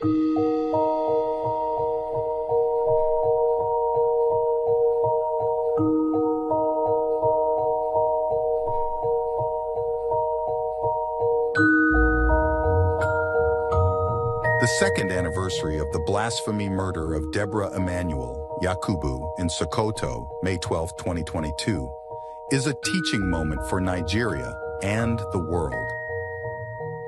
The second anniversary of the blasphemy murder of Deborah Emmanuel, Yakubu, in Sokoto, May 12, 2022, is a teaching moment for Nigeria and the world.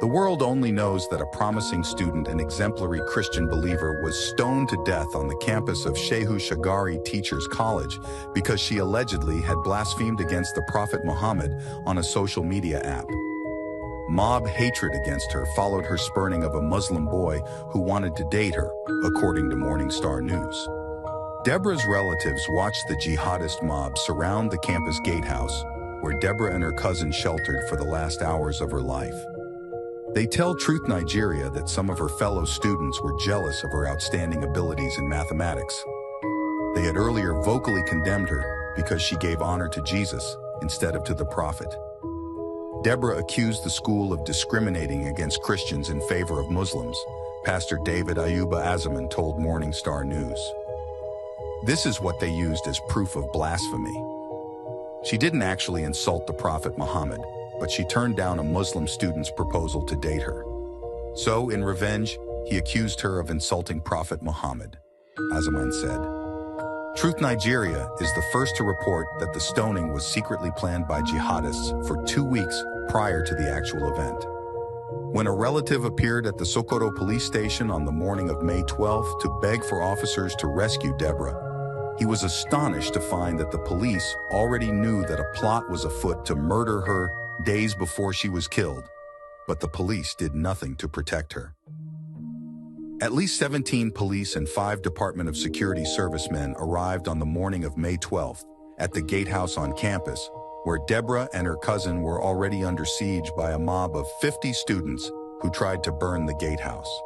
The world only knows that a promising student and exemplary Christian believer was stoned to death on the campus of Shehu Shagari Teachers College because she allegedly had blasphemed against the Prophet Muhammad on a social media app. Mob hatred against her followed her spurning of a Muslim boy who wanted to date her, according to Morning Star News. Deborah's relatives watched the jihadist mob surround the campus gatehouse, where Deborah and her cousin sheltered for the last hours of her life. They tell TruthNigeria that some of her fellow students were jealous of her outstanding abilities in mathematics. They had earlier vocally condemned her because she gave honor to Jesus instead of to the Prophet. Deborah accused the school of discriminating against Christians in favor of Muslims, Pastor David Ayuba Azaman told Morning Star News. This is what they used as proof of blasphemy. She didn't actually insult the Prophet Muhammad, but she turned down a Muslim student's proposal to date her. So, in revenge, he accused her of insulting Prophet Muhammad, Azaman said. TruthNigeria is the first to report that the stoning was secretly planned by jihadists for 2 weeks prior to the actual event. When a relative appeared at the Sokoto police station on the morning of May 12th to beg for officers to rescue Deborah, he was astonished to find that the police already knew that a plot was afoot to murder her days before she was killed, but the police did nothing to protect her. At least 17 police and 5 Department of Security servicemen arrived on the morning of May 12th at the gatehouse on campus, where Deborah and her cousin were already under siege by a mob of 50 students who tried to burn the gatehouse.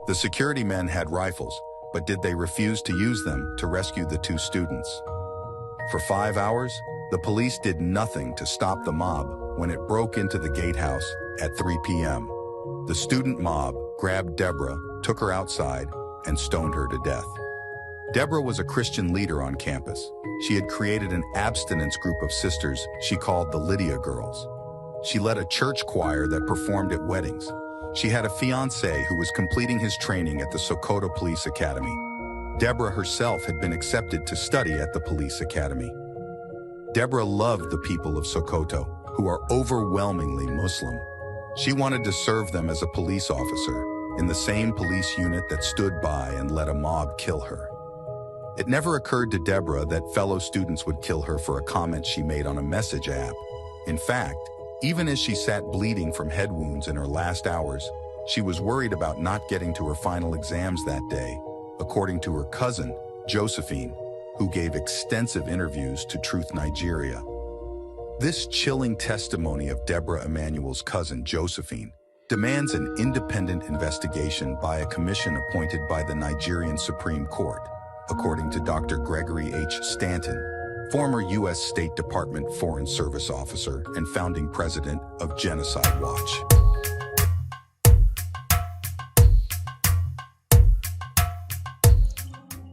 The security men had rifles, but did they refuse to use them to rescue the 2 students? For 5 hours, the police did nothing to stop the mob when it broke into the gatehouse at 3 p.m. The student mob grabbed Deborah, took her outside, and stoned her to death. Deborah was a Christian leader on campus. She had created an abstinence group of sisters she called the Lydia Girls. She led a church choir that performed at weddings. She had a fiancé who was completing his training at the Sokoto Police Academy. Deborah herself had been accepted to study at the police academy. Deborah loved the people of Sokoto, who are overwhelmingly Muslim. She wanted to serve them as a police officer in the same police unit that stood by and let a mob kill her. It never occurred to Deborah that fellow students would kill her for a comment she made on a message app. In fact, even as she sat bleeding from head wounds in her last hours, she was worried about not getting to her final exams that day, according to her cousin, Josephine, who gave extensive interviews to TruthNigeria. This chilling testimony of Deborah Emmanuel's cousin, Josephine, demands an independent investigation by a commission appointed by the Nigerian Supreme Court, according to Dr. Gregory H. Stanton, former U.S. State Department Foreign Service officer and founding president of Genocide Watch.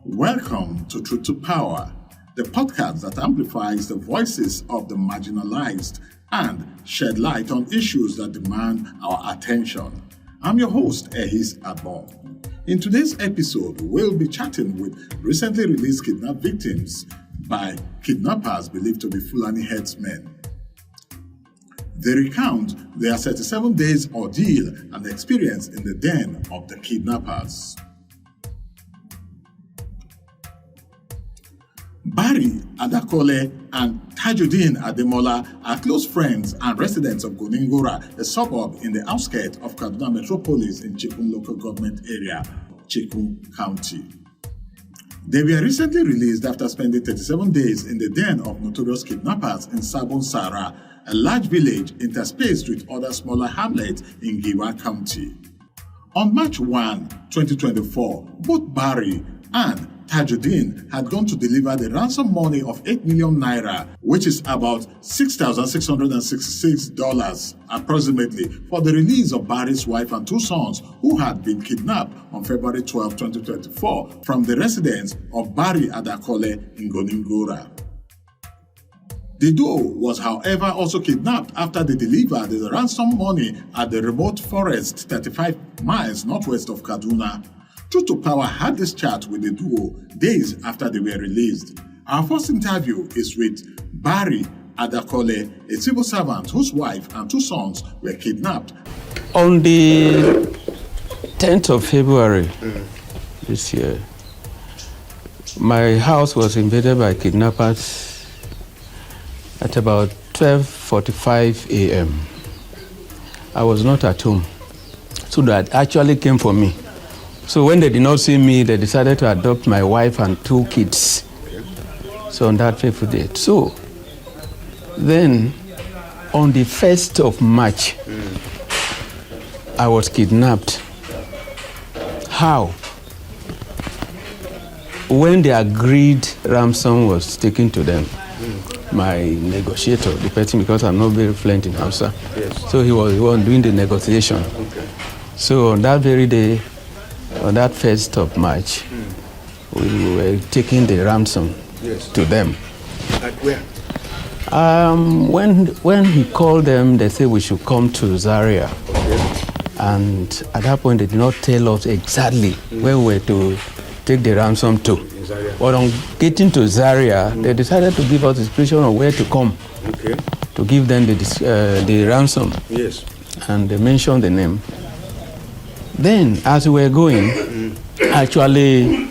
Welcome to Truth to Power, the podcast that amplifies the voices of the marginalized and shed light on issues that demand our attention. I'm your host, Ehis Abon. In today's episode, we'll be chatting with recently released kidnap victims by kidnappers believed to be Fulani headsmen. They recount their 37 days ordeal and experience in the den of the kidnappers. Barry, Adakole, and Tajudeen Ademola are close friends and residents of Gonin Gora, a suburb in the outskirt of Kaduna metropolis in Chikun local government area, Chikun County. They were recently released after spending 37 days in the den of notorious kidnappers in Sabon Sara, a large village interspaced with other smaller hamlets in Giwa County. On March 1, 2024, both Barry and Tajudeen had gone to deliver the ransom money of 8 million naira, which is about $6,666 approximately, for the release of Barry's wife and 2 sons who had been kidnapped on February 12, 2024 from the residence of Barry Adakole in Gonin Gora. The duo was, however, also kidnapped after they delivered the ransom money at the remote forest 35 miles northwest of Kaduna. Truth to Power had this chat with the duo days after they were released. Our first interview is with Barry Adakole, a civil servant whose wife and 2 sons were kidnapped. On the 10th of February this year, my house was invaded by kidnappers at about 12:45 a.m. I was not at home, so that actually came for me. So when they did not see me, they decided to adopt my wife and 2 kids. So on that fateful date. So then on the 1st of March, I was kidnapped. How? When the agreed ransom was taken to them, my negotiator, the person, because I'm not very fluent in Hausa, so he was doing the negotiation. So on that very day, on that 1st of March, we were taking the ransom to them. At where? When he called them, they said we should come to Zaria. And at that point, they did not tell us exactly where we were to take the ransom to. But on getting to Zaria, they decided to give us description of where to come to give them the ransom. Yes. And they mentioned the name. Then, as we were going, actually,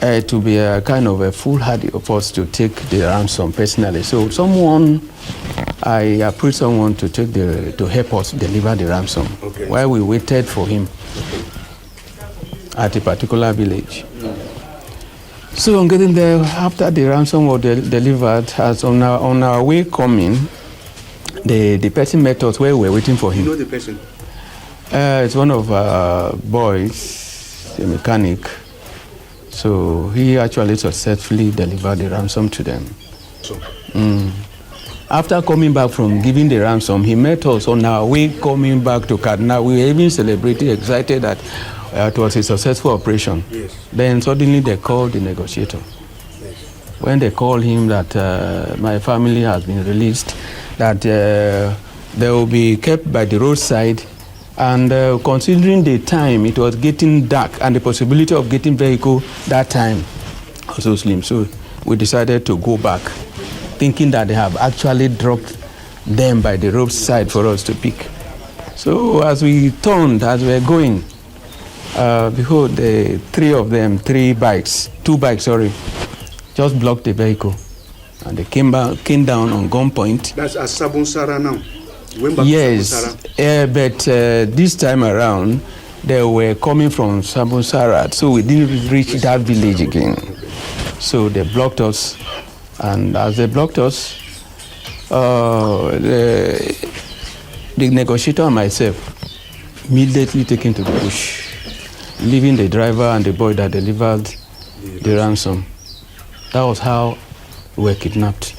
to be a kind of a foolhardy of us to take the ransom personally. So I approached someone to to help us deliver the ransom while we waited for him at a particular village. So on getting there, after the ransom was delivered, as on our way coming, the person met us where we were waiting for him. You know the person? It's one of our boys, a mechanic. So he actually successfully delivered the ransom to them. So. After coming back from giving the ransom, he met us on our way coming back to Kaduna. We were even celebrating, excited that it was a successful operation. Yes. Then suddenly they called the negotiator. Yes. When they called him that my family has been released, that they will be kept by the roadside, and considering the time, it was getting dark, and the possibility of getting vehicle that time was so slim. So we decided to go back, thinking that they have actually dropped them by the roadside for us to pick. So as we turned, as we were going, behold, the 2 bikes, just blocked the vehicle. And they came down on gunpoint. That's at Sabon Sara now. Went back yes, to Sabon Sara. But this time around, they were coming from Sabon Sara, so we didn't reach that village again. So they blocked us, and as they blocked us, the negotiator and myself immediately taken to the bush, leaving the driver and the boy that delivered the ransom. That was how we were kidnapped.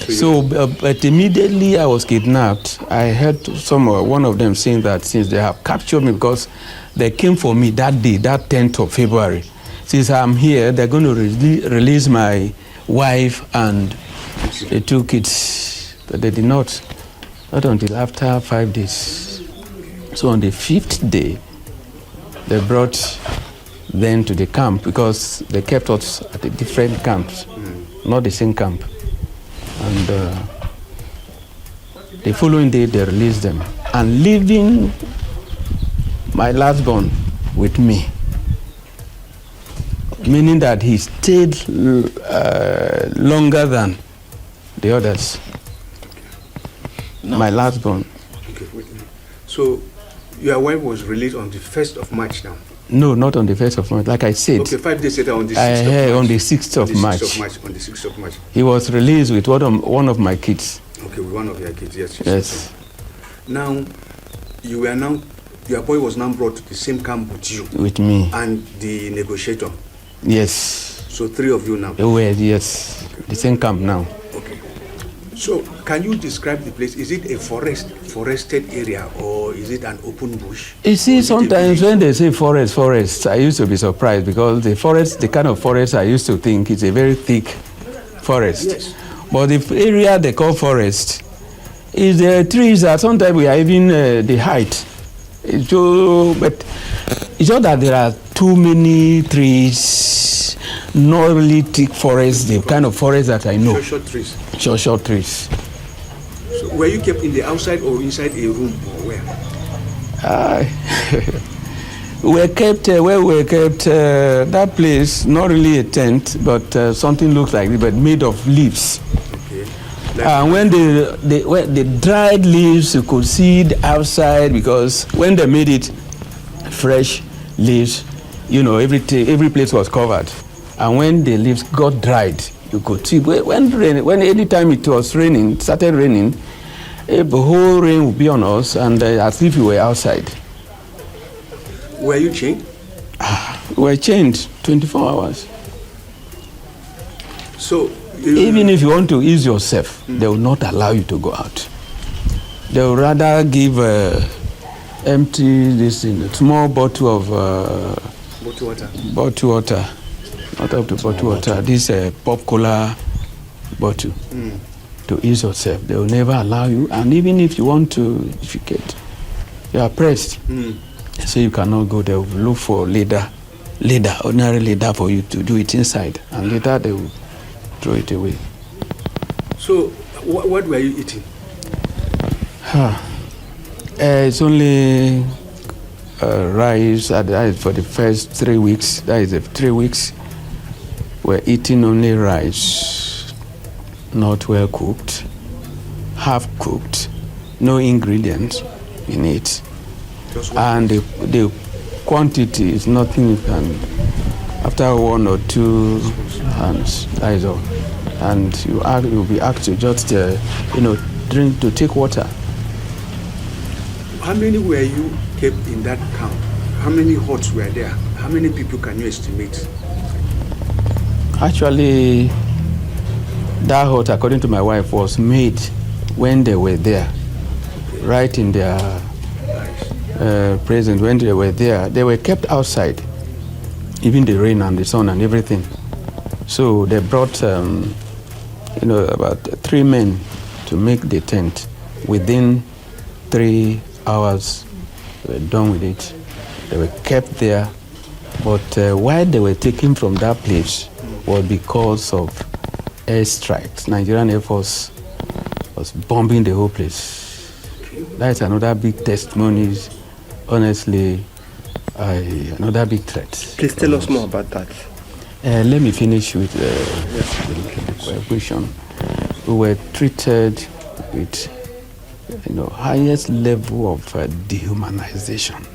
So, but immediately I was kidnapped, I heard one of them saying that since they have captured me, because they came for me that day, that 10th of February. Since I'm here, they're going to release my wife and the 2 kids. But they did not until after 5 days. So on the 5th day, they brought them to the camp, because they kept us at the different camps, not the same camp. And the following day, they released them, and leaving my last born with me, meaning that he stayed longer than the others. My last born. Okay, wait a minute. So your wife was released on the 1st of March now? No, not on the 1st of March. Like I said. Okay, 5 days later on the 6th of March. On the 6th of March. On the 6th of March. He was released with one of my kids. Okay, with one of your kids, yes. Yes. Now, you were now your boy was now brought to the same camp with you. With me. And the negotiator. Yes. So 3 of you now. Well, yes. Okay. The same camp now. Okay. So can you describe the place? Is it a forested area, or is it an open bush? You see, sometimes when they say forest, I used to be surprised, because the kind of forest I used to think is a very thick forest. Yes. But the area they call forest is the trees that sometimes we are even the height. But it's just that there are too many trees, not really thick forests, the kind of forest that I know. Short trees. Short trees. So were you kept in the outside or inside a room, or where? We were kept that place, not really a tent, but something looks like it, but made of leaves. And when the dried leaves, you could see the outside, because when they made it fresh leaves, every place was covered. And when the leaves got dried, you could see when anytime it was raining, it started raining, the whole rain would be on us, and as if we were outside. Were you chained? We were chained 24 hours. So even if you want to ease yourself, they will not allow you to go out. They will rather give empty this in a small bottle of bottle water, not up to bottle water. This pop cola bottle to ease yourself. They will never allow you. And even if you want to, if you are pressed, so you cannot go. They will look for ordinary leather for you to do it inside, and later they will throw it away. So, what were you eating? It's only rice. That is for the first 3 weeks. That is the 3 weeks. We're eating only rice, not well cooked, half cooked, no ingredients in it, and the quantity is nothing you can. After 1 or 2 hands, that is all. And you'll be asked to just, drink, to take water. How many were you kept in that camp? How many huts were there? How many people can you estimate? Actually, that hut, according to my wife, was made when they were there, right in their presence. When they were there, they were kept outside, even the rain and the sun and everything. So they brought, about 3 men to make the tent. Within 3 hours, they were done with it. They were kept there. But why they were taken from that place was because of airstrikes. Nigerian Air Force was bombing the whole place. That's another big testimony. Honestly, another big threat. Please tell us more about that. Let me finish with the question. We were treated with, highest level of dehumanization.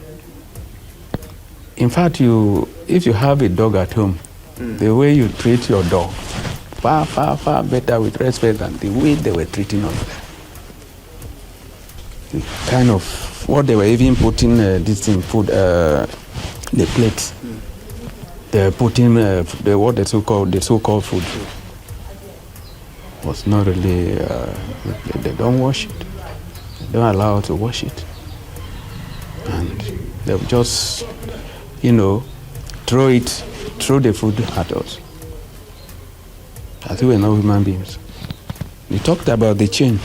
In fact, if you have a dog at home, the way you treat your dog, far, far, far better with respect than the way they were treating us. The kind of what they were even putting food, the plates. They were putting the so-called food was not really. They don't wash it. They don't allow us to wash it, and they would just, throw the food at us. As if we're not human beings. We talked about the chain.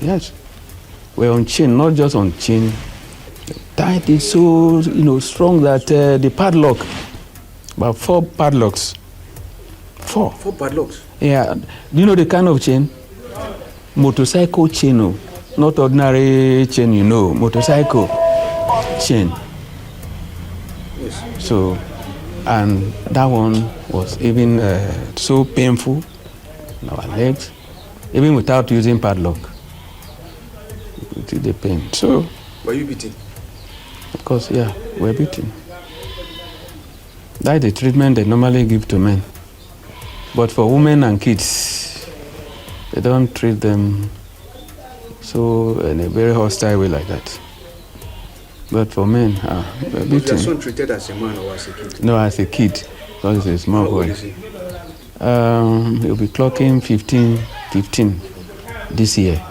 Yes, we're on chain, not just on chain. Tight is so strong that the padlock, about 4 padlocks. 4 padlocks? Yeah. Do you know the kind of chain? Motorcycle chain, not ordinary chain, motorcycle chain. Yes. So, and that one was even so painful in our legs, even without using padlock. We did the pain. So. Were you beaten? Of course, yeah, we're beaten. That's the treatment they normally give to men. But for women and kids, they don't treat them so in a very hostile way like that. But for men, Was your son treated as a man or as a kid? No, as a kid, because he's a small boy. How old is he? He'll be clocking 15 this year.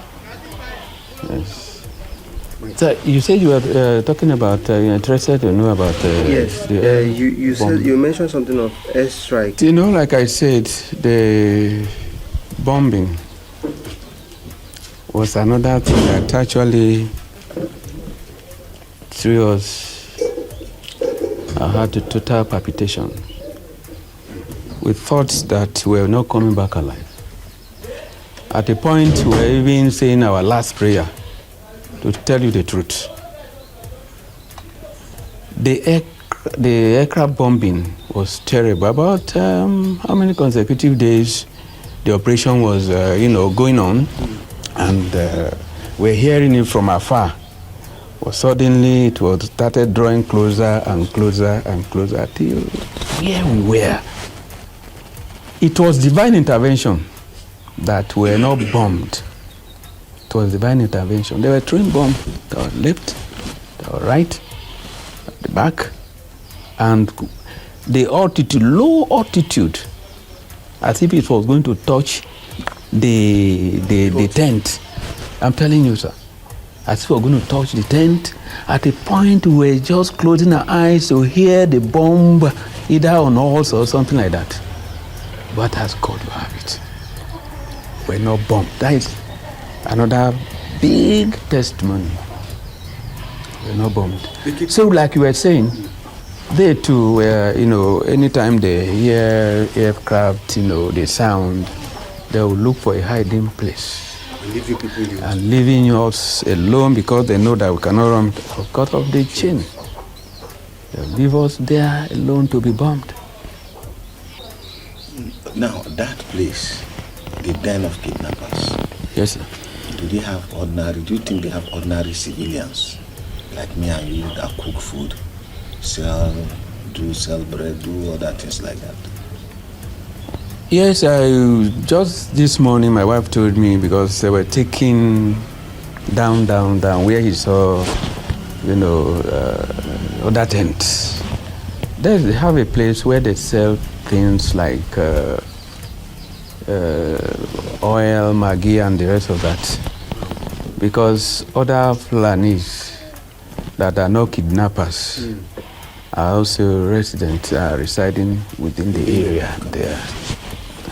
Yes. So you said you were talking about, you're interested to know about... yes, you said, you mentioned something of airstrike. You know, like I said, the bombing was another thing that actually threw us. I had a total palpitation. We thought that we were not coming back alive. At a point, we were even saying our last prayer, to tell you the truth. The aircraft bombing was terrible. About how many consecutive days the operation was, going on, and we're hearing it from afar. Well, suddenly it was started drawing closer and closer and closer till where we were. It was divine intervention that we were not bombed. It was divine intervention. They were throwing bombs to our left, to our right, at the back, and the altitude, low altitude, as if it was going to touch the tent. I'm telling you, sir, as if we were going to touch the tent. At a point, we were just closing our eyes to hear the bomb, either on us or something like that. But as God will have it, we're not bombed. That is another big testimony. We're not bombed. So, like you were saying, they too were, anytime they hear aircraft, the sound, they will look for a hiding place. And leaving us alone because they know that we cannot run cut off the chain. They'll leave us there alone to be bombed. Now, that place, the den of kidnappers. Yes, sir. Do you think they have ordinary civilians like me and you that cook food, sell bread, do other things like that? Yes, just this morning my wife told me, because they were taking down where he saw, other tents. They have a place where they sell things like oil, Maggi, and the rest of that. Because other Fulanis that are not kidnappers are also residents, residing within the area there.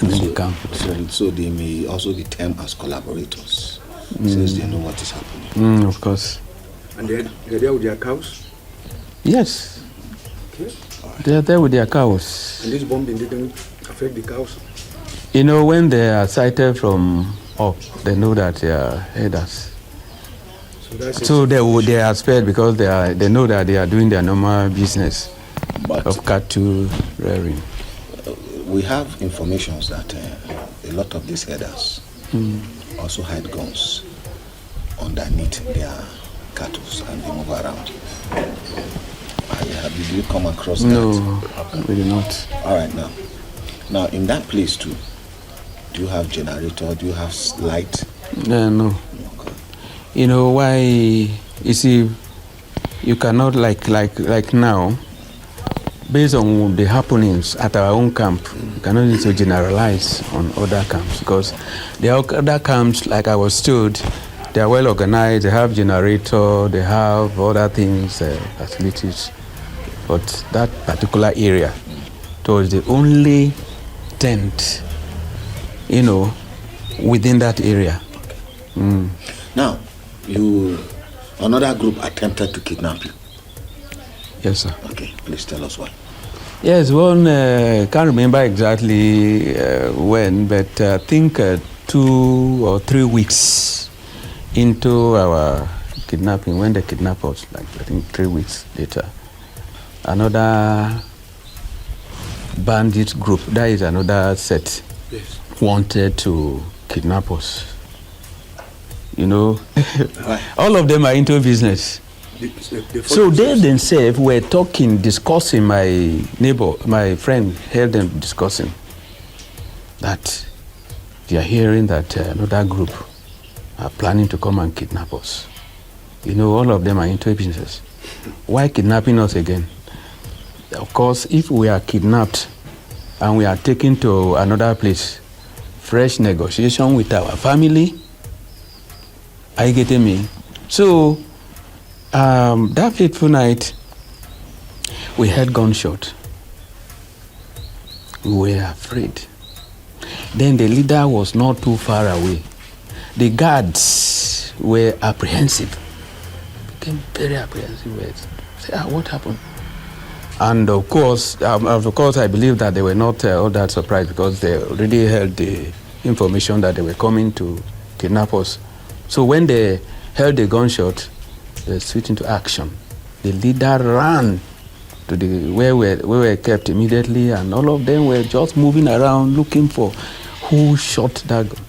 And in the camp. So they may also be termed as collaborators, since they know what is happening. Of course. And they're there with their cows? Yes. Okay. They're there with their cows. And this bombing didn't affect the cows? When they are sighted from up, they know that they are headers. So they are spared because they know that they are doing their normal business of cattle rearing. We have information that a lot of these headers also hide guns underneath their cattle and they move around. Did you come across that? No, we did not. All right, now in that place too, do you have generator? Do you have light? No. Okay. Why? You see, you cannot like now. Based on the happenings at our own camp, you cannot need to generalize on other camps, because the other camps, like I was told, they are well organized, they have generator, they have other things, facilities. But that particular area, it was the only tent, within that area. Now, another group attempted to kidnap you. Yes, sir. Okay, please tell us why. Yes, one can't remember exactly when, but I think 2 or 3 weeks into our kidnapping, when they kidnapped us, I think 3 weeks later, another bandit group, that is another set, yes, wanted to kidnap us. All of them are into business. So they themselves were discussing, my friend heard them discussing that they are hearing that another group are planning to come and kidnap us. All of them are into business. Why kidnapping us again? Of course, if we are kidnapped and we are taken to another place, fresh negotiation with our family. Are you getting me? So, that fateful night, we heard gunshot. We were afraid. Then the leader was not too far away. The guards were apprehensive. Became very apprehensive. Say, what happened? And of course, I believe that they were not all that surprised because they already heard the information that they were coming to kidnap us. So when they heard the gunshot, they switched into action. The leader ran to where we were kept immediately, and all of them were just moving around looking for who shot that gun.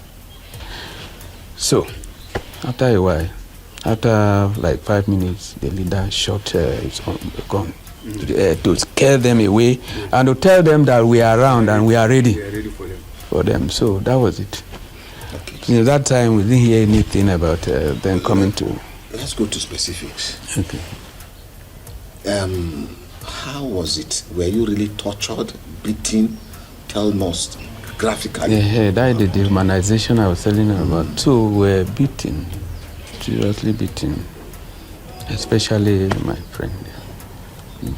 So, after a while, after like 5 minutes, the leader shot his own gun to scare them away and to tell them that we are around and we are ready, for them. So that was it. Okay. Since that time, we didn't hear anything about them coming to. Let's go to specifics. Okay. How was it? Were you really tortured, beaten? Tell us graphically. Yeah, that is the dehumanization I was telling you about. Two were beaten, seriously beaten, especially my friend.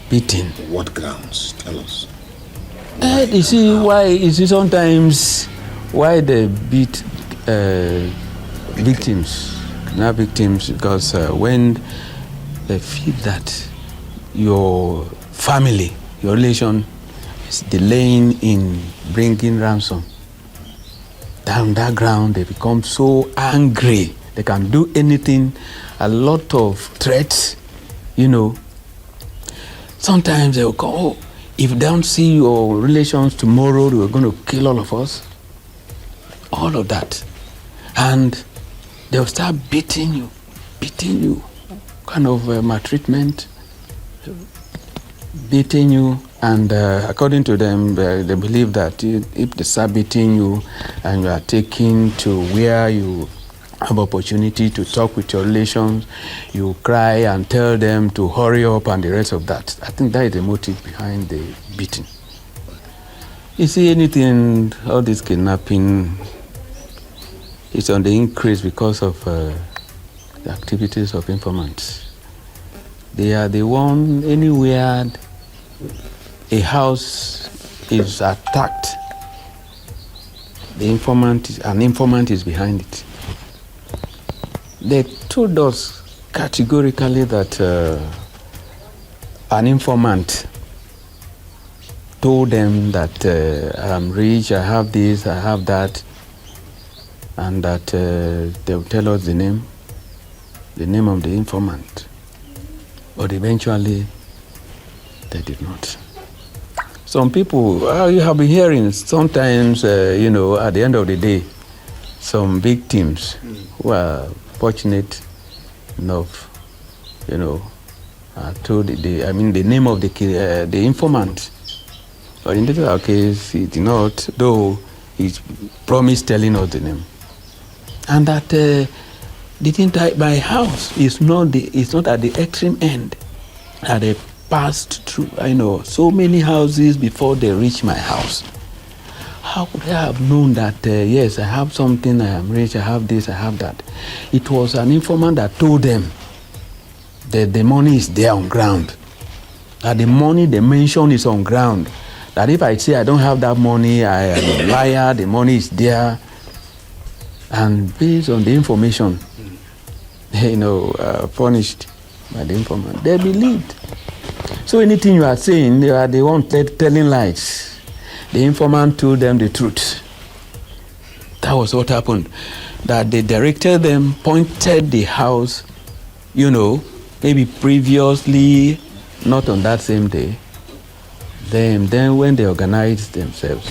Beaten. What grounds? Tell us. You see, sometimes why they beat victims, not victims, because when they feel that your family, your relation is delaying in bringing ransom, down that ground they become so angry. They can do anything, a lot of threats, Sometimes they will go, oh, if they don't see your relations tomorrow, they are going to kill all of us. All of that. And they'll start beating you, kind of maltreatment, beating you. And according to them, they believe that if they start beating you and you are taken to where you have opportunity to talk with your relations, you cry and tell them to hurry up and the rest of that. I think that is the motive behind the beating. You see, anything, all this kidnapping is on the increase because of the activities of informants. They are the one, anywhere a house is attacked, an informant is behind it. They told us categorically that an informant told them that I'm rich, I have this, I have that, and that they will tell us the name of the informant. But eventually, they did not. Some people, you have been hearing sometimes, at the end of the day, some victims who are fortunate enough, told the name of the informant. But in this case, he did not, though he promised telling us the name. And that didn't die by house. It's not at the extreme end. That they passed through, so many houses before they reached my house. How could I have known that, yes, I have something, I am rich, I have this, I have that? It was an informant that told them that the money is there on ground. That the money they mentioned is on ground. That if I say I don't have that money, I am a liar, the money is there. And based on the information, furnished by the informant, they believed. So anything you are saying, they are the one telling lies. The informant told them the truth. That was what happened. That they directed them, pointed the house, maybe previously, not on that same day. Then when they organized themselves,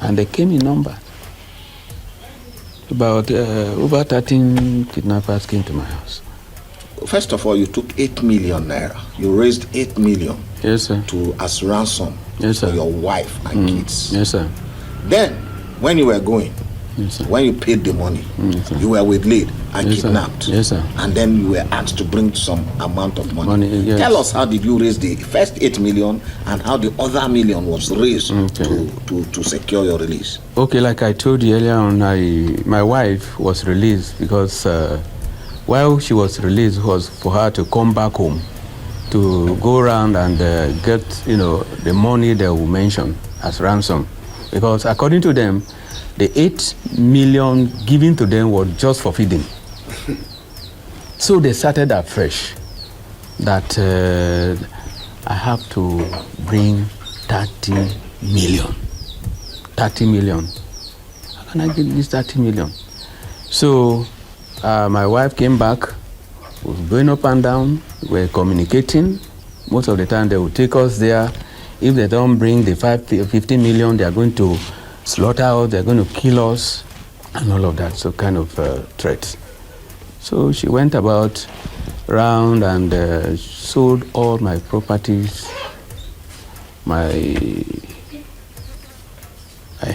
and they came in number. About over 13 kidnappers came to my house. First of all, you took 8 million naira. You raised 8 million. Yes, sir. As ransom. Yes, sir. For your wife and kids. Yes, sir. Then, when you were going, Yes, when you paid the money, yes, you were waylaid and Yes, sir. kidnapped. Yes, sir. And then you were asked to bring some amount of money. Yes. Tell us, how did you raise the first 8 million and how the other $1 million was raised to secure your release? Okay, like I told you earlier on, my wife was released because while she was released was for her to come back home to go around and get, the money they will mention as ransom. Because according to them, the 8 million given to them was just for feeding. So they started afresh that I have to bring 30 million. 30 million. How can I get this 30 million? So my wife came back, was going up and down, we were communicating. Most of the time they would take us there. If they don't bring the 50 million, they are going to slaughter us, they're going to kill us, and all of that, so kind of threats. So she went about round and sold all my properties, my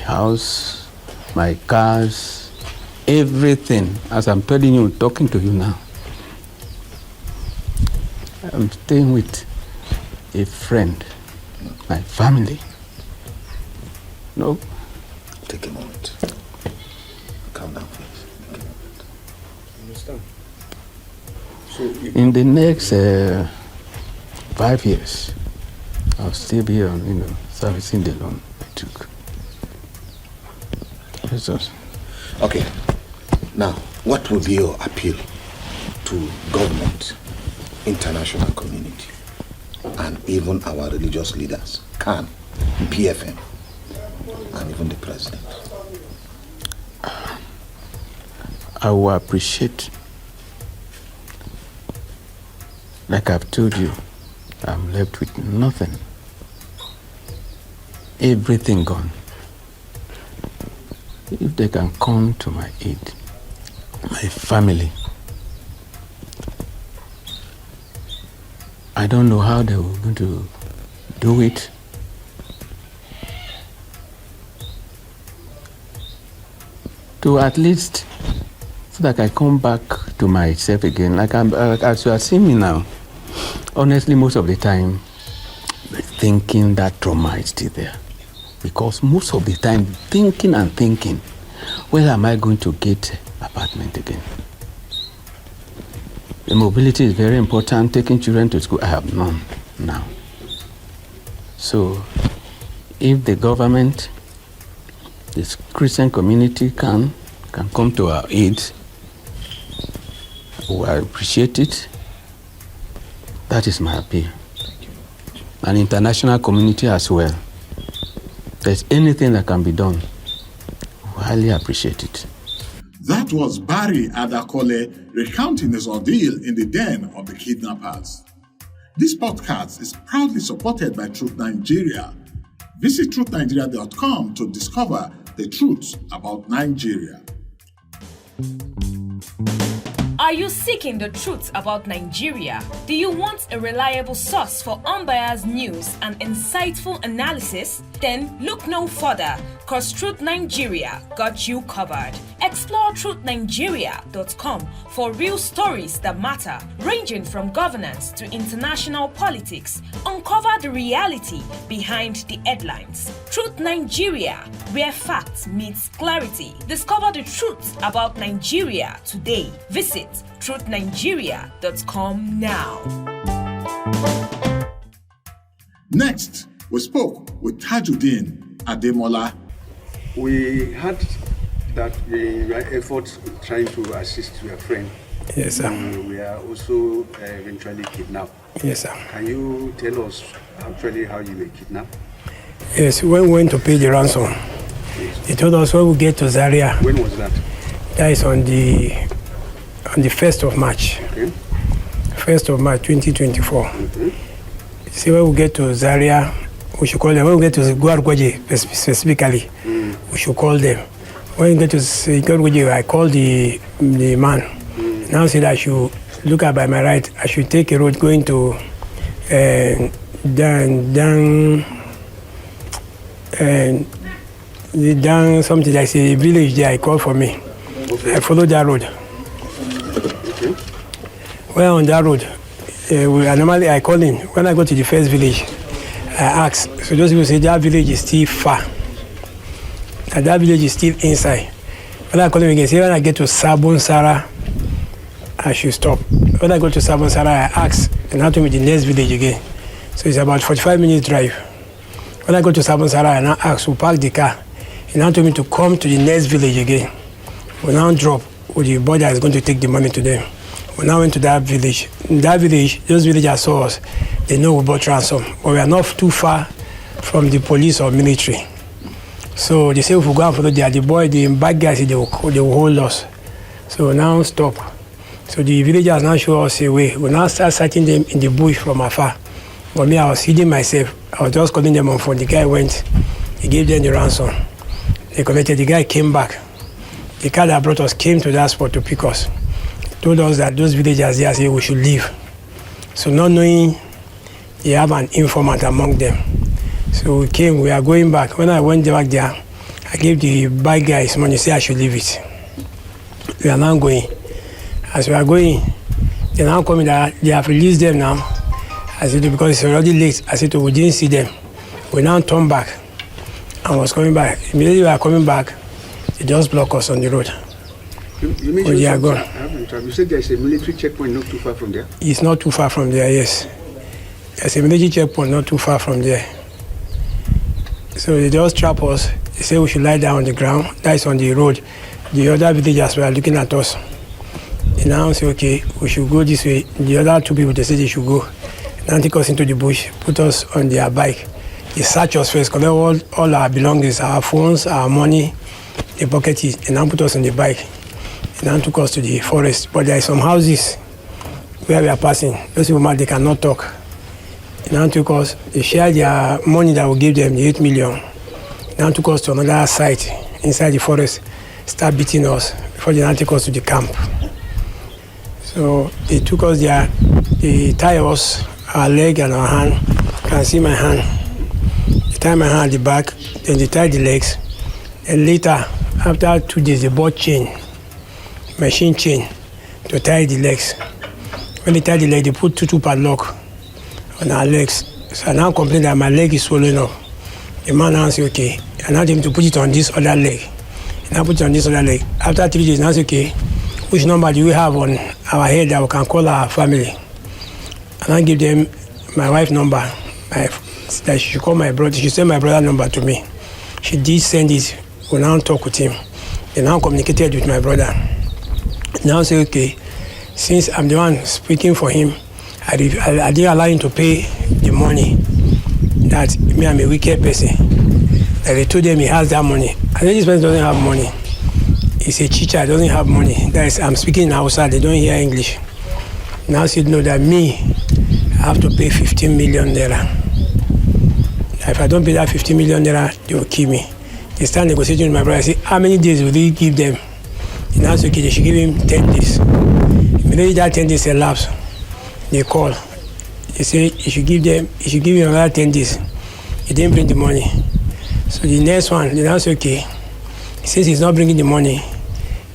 house, my cars, everything. As I'm telling you, talking to you now, I'm staying with a friend, my family. No. Take a moment. Calm down, please. Understand? So in the next 5 years, I'll still be on, servicing the loan I took. Jesus. Okay. Now, what will be your appeal to government, international community, and even our religious leaders, CAN, PFM, and even the president? I will appreciate, like I've told you, I'm left with nothing. Everything gone. If they can come to my aid, my family, I don't know how they were going to do it. To at least so that I come back to myself again. Like as you are seeing me now, honestly, most of the time, I'm thinking that trauma is still there. Because most of the time, thinking, where am I going to get apartment again? The mobility is very important. Taking children to school, I have none now. So, if the government, this Christian community can come to our aid, I appreciate it. That is my appeal. And international community as well. If there's anything that can be done, I highly appreciate it. That was Barry Adakole recounting his ordeal in the den of the kidnappers. This podcast is proudly supported by TruthNigeria. Visit TruthNigeria.com to discover the truth about Nigeria. Are you seeking the truth about Nigeria? Do you want a reliable source for unbiased news and insightful analysis? Then look no further, cause Truth Nigeria got you covered. Explore TruthNigeria.com for real stories that matter, ranging from governance to international politics. Uncover the reality behind the headlines. Truth Nigeria, where facts meets clarity. Discover the truth about Nigeria today. Visit TruthNigeria.com now. Next, we spoke with Tajudeen Ademola. we heard that your efforts trying to assist your friend. Yes, sir. We are also eventually kidnapped. Yes, sir. Can you tell us actually how you were kidnapped? Yes, when we went to pay the ransom, they told us when we get to Zaria. When was that? That is on the 1st of March. Okay. 1st of March 2024. Mm-hmm. See, when we get to Zaria, we should call them. When we get to Giwa specifically, we should call them. When we get to Giwa, I call the man. Now said I should look at by my right. I should take a road going to down something like a village there. I called for me. Okay. I followed that road. Okay. Well, on that road, normally I call in. When I go to the first village, I ask. So those people say that village is still far. That village is still inside. When I call him again, say when I get to Sabon Sara, I should stop. When I go to Sabon Sara, I ask, and now to me the next village again. So it's about 45 minutes drive. When I go to Sabon Sara, I now ask to park the car. And now told me to come to the next village again. We now drop with the boy that is going to take the money to them. We now went to that village. In that village, those villagers saw us. They know we bought ransom, but we are not too far from the police or military. So they say if we go and follow the bad guys, they will hold us. So we now stop. So the villagers now show us a way. We now start searching them in the bush from afar. But me, I was hiding myself. I was just calling them on phone. The guy went, he gave them the ransom. They collected, the guy came back. The car that brought us came to that spot to pick us. Told us that those villagers there say we should leave. So not knowing they have an informant among them. So we came, we are going back. When I went back there, I gave the bad guys money, say I should leave it. We are now going. As we are going, they now coming that they have released them now. I said, because it's already late. I said, we didn't see them. We now turned back and was coming back. Immediately we are coming back, they just block us on the road. You mentioned they are gone. You said there's a military checkpoint not too far from there? It's not too far from there, yes. There's a military checkpoint not too far from there. So they just trap us. They say we should lie down on the ground. That is on the road. The other villagers were looking at us. They now say, okay, we should go this way. The other two people, they say they should go. Now take us into the bush, put us on their bike. They search us first, collect all our belongings, our phones, our money, the pocket it, and now put us on the bike. And now took us to the forest. But there are some houses where we are passing. Those people, they cannot talk. And now took us, they shared their money that we gave them, the 8 million. Now took us to another site inside the forest, start beating us before they now take us to the camp. So they took us there, they tie us, our leg and our hand. You can see my hand. They tie my hand at the back, then they tie the legs. And later, after 2 days, they bought chain, machine chain, to tie the legs. When they tie the leg, they put two padlock on our legs. So I now complain that my leg is swollen up. The man now say, okay. I now tell him to put it on this other leg. And I put it on this other leg. After 3 days, now say, okay, which number do we have on our head that we can call our family? And I give them my wife's number. That she should call my brother. She sent my brother's number to me. She did send it. We now talk with him. They now communicated with my brother. Now say, okay, since I'm the one speaking for him, I didn't allow him to pay the money. That me, I'm a wicked person. That they told them he has that money. And then this person doesn't have money. He's a teacher, doesn't have money. That is, I'm speaking outside, they don't hear English. Now said, no, that me, I have to pay 15 million naira. If I don't pay that 15 million naira, they will kill me. They start negotiating with my brother. I say, how many days will they give them? And now say, okay, they should give him 10 days. Immediately that 10 days elapsed, they call. They say, you should give him another 10 days. He didn't bring the money. So the next one, they now say, okay, since he's not bringing the money,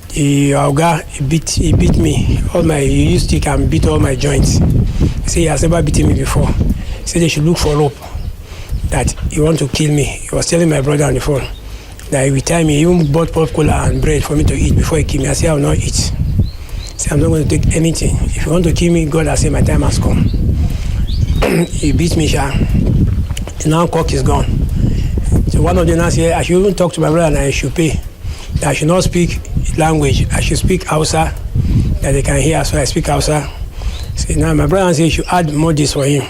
the Oga, he beat me. He used stick and beat all my joints. He said he has never beaten me before. He said they should look for rope. That he want to kill me. He was telling my brother on the phone that every time he even bought popcorn and bread for me to eat before he killed me. I said I will not eat. I said I'm not going to take anything. If you want to kill me, God has said my time has come. He beat me, sha. Now cock is gone. So one of them now said I should even talk to my brother and I should pay. That I should not speak language. I should speak Hausa that they can hear. So I speak Hausa. So now my brother said you should add more days for him.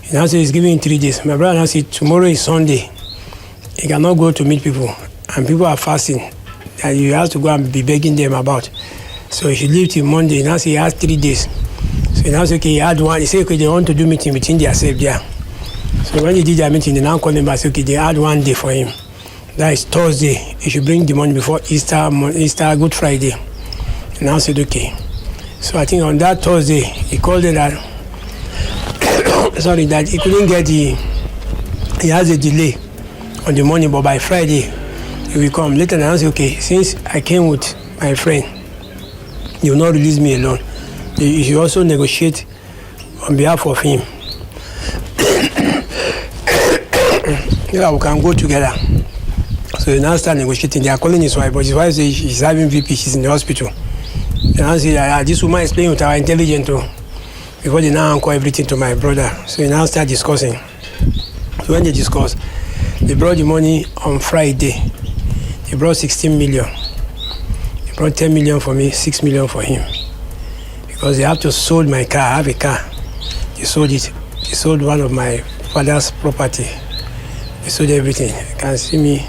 He now said he's giving him 3 days. My brother now said tomorrow is Sunday. He cannot go to meet people. And people are fasting. And you have to go and be begging them about. So he should leave till Monday. He now said he has 3 days. So he now said okay, he had one. He said okay, they want to do meeting between themselves there. So when they did their meeting, they now called him back. Said okay, they had 1 day for him. That is Thursday. He should bring the money before Easter, Good Friday. He now said okay. So I think on that Thursday, he called it that. Sorry, that he couldn't get he has a delay on the money, but by Friday, He will come. Later I say, okay, since I came with my friend, he will not release me alone. You should also negotiate on behalf of him. Yeah, we can go together. So he now start negotiating. They are calling his wife, but his wife says she's having VP, she's in the hospital. They now say, this woman is playing with our intelligence too. Before they now anchor everything to my brother. So we now start discussing. So when they discuss, they brought the money on Friday. They brought 16 million. They brought 10 million for me, 6 million for him. Because they have to sold my car. I have a car. They sold it. They sold one of my father's property. They sold everything. You can see me.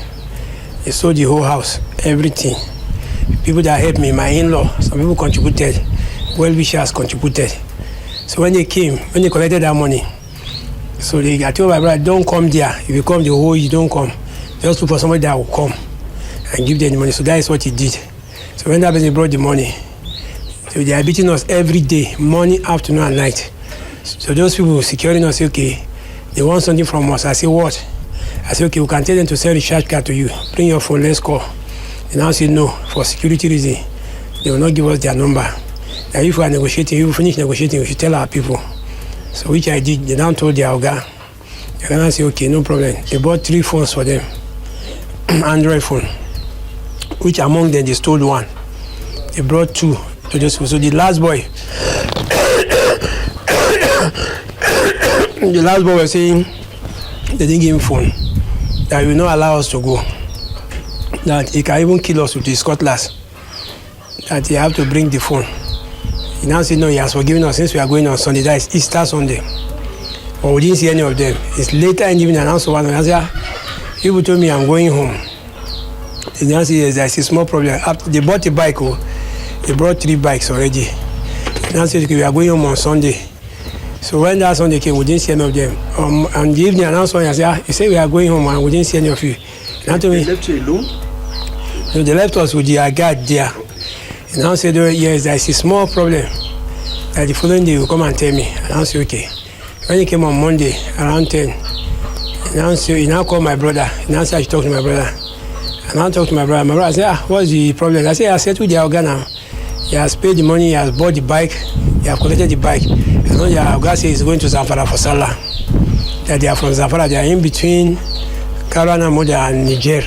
They sold the whole house, everything. People that helped me, my in-law, some people contributed. Well-wishers contributed. So when they came, when they collected that money, so I told my brother, don't come there. If you come the whole, you don't come. Just look for somebody that will come and give them the money. So that is what he did. So when that person brought the money, so they are beating us every day, morning, afternoon, and night. So those people securing us say, okay, they want something from us. I say, what? I say, okay, we can tell them to send a recharge card to you. Bring your phone, let's call. They now say, no, for security reason, they will not give us their number. That if we are negotiating, if we finish negotiating, we should tell our people. So which I did. They now told their Oga. They can now say, okay, no problem. They bought 3 phones for them, Android phone, which among them they stole 1. They brought 2 to those people. So the last boy, the last boy was saying they didn't give him phone, that he will not allow us to go, that he can even kill us with his cutlass, that he have to bring the phone. He now said, no, he has forgiven us since we are going on Sunday. That is Easter Sunday. But we didn't see any of them. It's later in the evening, announced one. I said, people told me I'm going home. And now say, yes, there's a small problem. After they bought a bike, they brought 3 bikes already. And I said, okay, we are going home on Sunday. So when that Sunday came, we didn't see any of them. And the evening, announced one. I said, you say we are going home and we didn't see any of you. And they left you alone? So they left us with their guard there. And I said, oh, yes, there's a small problem. That the following day, you come and tell me. And I said, okay. When he came on Monday, around 10, and he now called my brother. And I said, I should talk to my brother. And I talked to my brother. My brother said, what's the problem? I said, I settled the Oga now. He has paid the money, he has bought the bike, he has collected the bike. And now the Oga says he's going to Zamfara for Salah. That they are from Zamfara, they are in between Kaduna and Niger.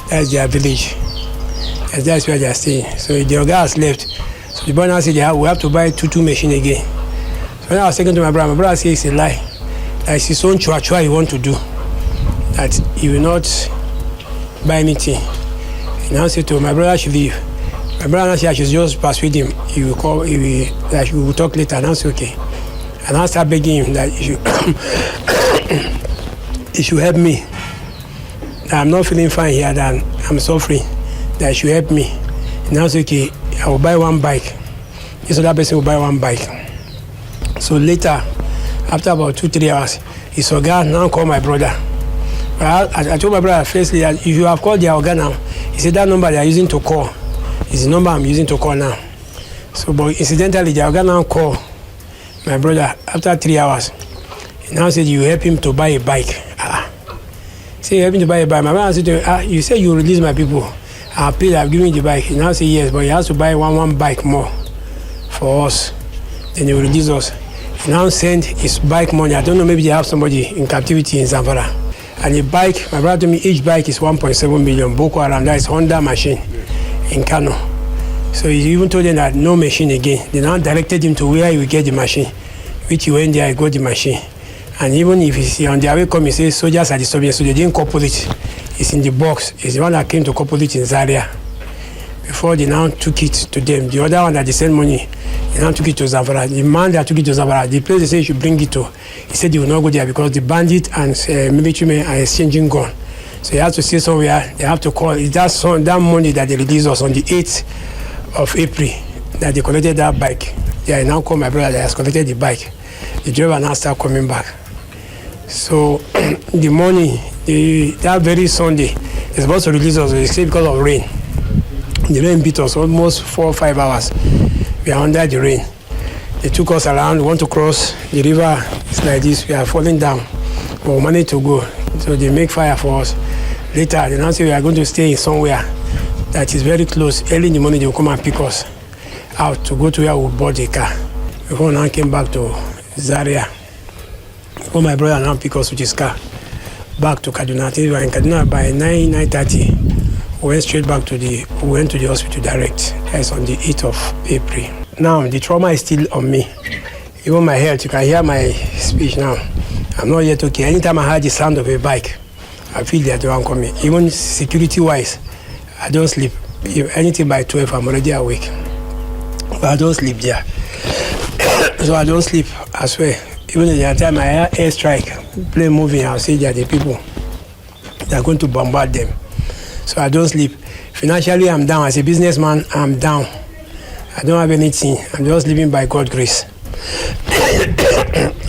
That's their village. That's where they are staying. So the Oga has left. So the boy now said, we have to buy 2 machines again. So when I was talking to my brother said it's a lie. That it's his own chua he want to do. That he will not buy anything. He now said to my brother should leave. My brother now said I should just persuade him. He will call, that we will talk later. And I said okay. And I started begging him that he should help me. That I'm not feeling fine here, that I'm suffering. That he should help me. And I said okay, I will buy 1 bike. This other person will buy 1 bike. So later, after about 2-3 hours, his Oga now called my brother. I told my brother firstly that if you have called their Oga now, he said that number they are using to call is the number I'm using to call now. So, but incidentally, the Oga now called my brother after 3 hours. He now said you help him to buy a bike. Say you help him to buy a bike. My brother said to him, you said you release my people. I've given you the bike. He now said yes, but he has to buy one bike more for us. Then he will release us. He now send his bike money. I don't know, maybe they have somebody in captivity in Zamfara. And the bike, my brother told me each bike is 1.7 million. Boko Haram, that is Honda machine in Kano. So he even told them that no machine again. They now directed him to where he will get the machine. Which he went there, he got the machine. And even if he's on their way come, he says soldiers are disturbing, so they didn't couple it. It's in the box. It's the one that came to couple it in Zaria. Before they now took it to them. The other one that they sent money, they now took it to Zamfara. The man that took it to Zamfara, the place they said he should bring it to, he said he will not go there because the bandit and military men are exchanging gun. So he has to stay somewhere. They have to call. It's that money that they released us on the 8th of April that they collected that bike. They now called my brother that has collected the bike. The driver now start coming back. So the morning, that very Sunday, they're supposed to release us, they say because of rain. The rain beat us almost 4 or 5 hours. We are under the rain. They took us around, we want to cross the river. It's like this, we are falling down. But we managed to go. So they make fire for us. Later, they now say we are going to stay in somewhere that is very close. Early in the morning, they will come and pick us out to go to where we bought the car. Before now came back to Zaria. Before my brother now pick us with his car back to Kaduna. I think we were in Kaduna by 9:30. We went straight back we went to the hospital direct. That's on the 8th of April. Now, the trauma is still on me. Even my health, you can hear my speech now. I'm not yet okay. Anytime I hear the sound of a bike, I feel that they are coming. Even security-wise, I don't sleep. If anything by 12, I'm already awake. But I don't sleep there. So I don't sleep, I swear. Even at the time I hear airstrike, plane moving, I'll say that the people, they're going to bombard them. So I don't sleep. Financially, I'm down. As a businessman, I'm down. I don't have anything. I'm just living by God's grace.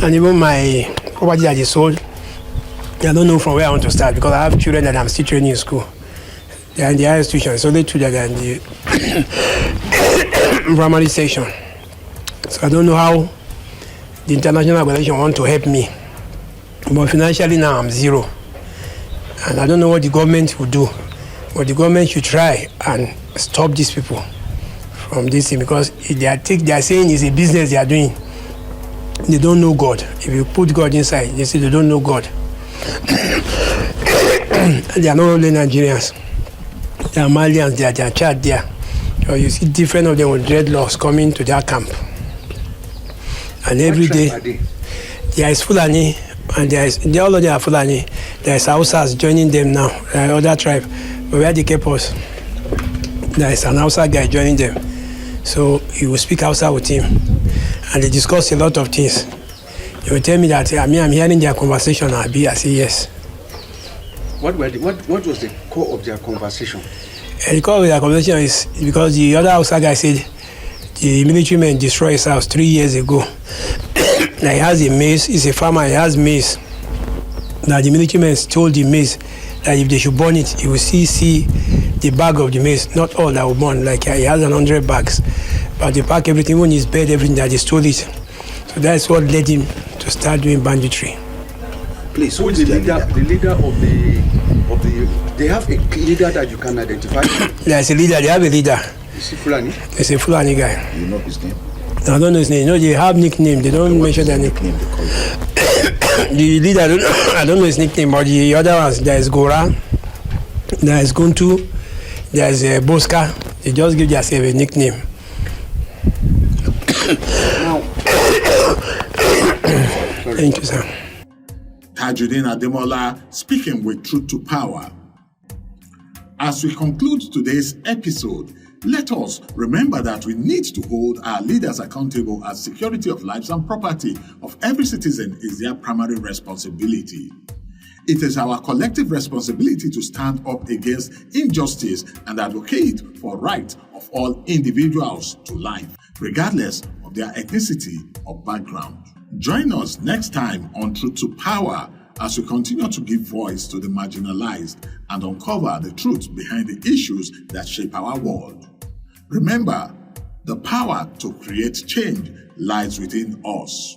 And even my property that is sold, I don't know from where I want to start because I have children that I'm still training in school. They are in the higher institution. So they children that are in the primary section. So I don't know how the international organization want to help me. But financially now I'm zero. And I don't know what the government will do. But the government should try and stop these people from this thing because they are saying it's a business they are doing. They don't know God. If you put God inside, they say they don't know God. They are not only Nigerians. They are Malians, they are Chad there. So you see different of them with dreadlocks coming to their camp. And every day, there is Fulani, and they all of them are Fulani. There is Hausas joining them now, other tribe. But where they kept us, there is an Hausa guy joining them. So he will speak Hausa with him. And they discuss a lot of things. He will tell me that, I'm hearing their conversation. I say yes. What was the core of their conversation? The core of their conversation is because the other Hausa guy said the military men destroyed his house 3 years ago. Now he has a maize, he's a farmer, he has maize. Now the military men told the maize that if they should burn it, he will see the bag of the maize, not all that will burn, like he has 100 bags. But they pack everything, even his bed, everything that they stole it. So that's what led him to start doing banditry. Please, who is the leader of the they have a leader that you can identify? There's a leader, they have a leader. Is he Fulani? It's a Fulani guy. You know his name? I don't know his name. No, they have nickname. They don't mention their nickname. The leader, I don't know his nickname, but the other ones, there is Gora, there is Guntu, there is Boska. They just give themselves a nickname. Thank you, sir. Tajudeen Ademola speaking with Truth to Power. As we conclude today's episode, let us remember that we need to hold our leaders accountable as security of lives and property of every citizen is their primary responsibility. It is our collective responsibility to stand up against injustice and advocate for rights of all individuals to life, regardless of their ethnicity or background. Join us next time on Truth to Power as we continue to give voice to the marginalized and uncover the truth behind the issues that shape our world. Remember, the power to create change lies within us.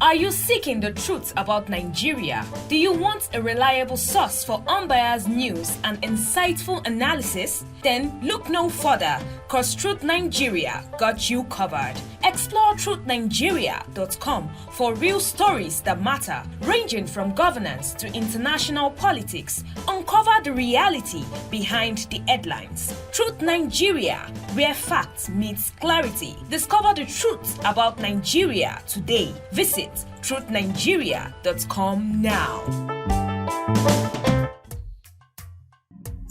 Are you seeking the truth about Nigeria? Do you want a reliable source for unbiased news and insightful analysis? Then look no further, cause TruthNigeria got you covered. Explore TruthNigeria.com for real stories that matter, ranging from governance to international politics. Uncover the reality behind the headlines. Truth Nigeria, where facts meets clarity. Discover the truth about Nigeria today. Visit TruthNigeria.com now.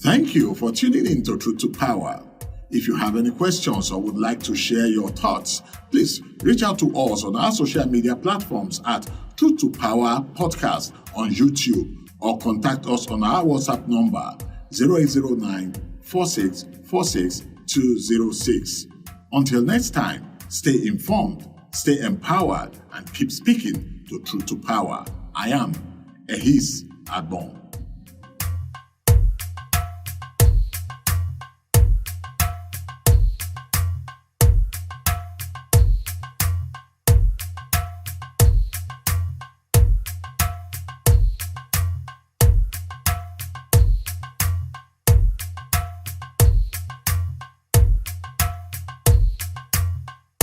Thank you for tuning in to Truth to Power. If you have any questions or would like to share your thoughts, please reach out to us on our social media platforms at Truth to Power Podcast on YouTube or contact us on our WhatsApp number 0809 4646 206. Until next time, stay informed, stay empowered, and keep speaking to Truth to Power. I am Ehis Adbon.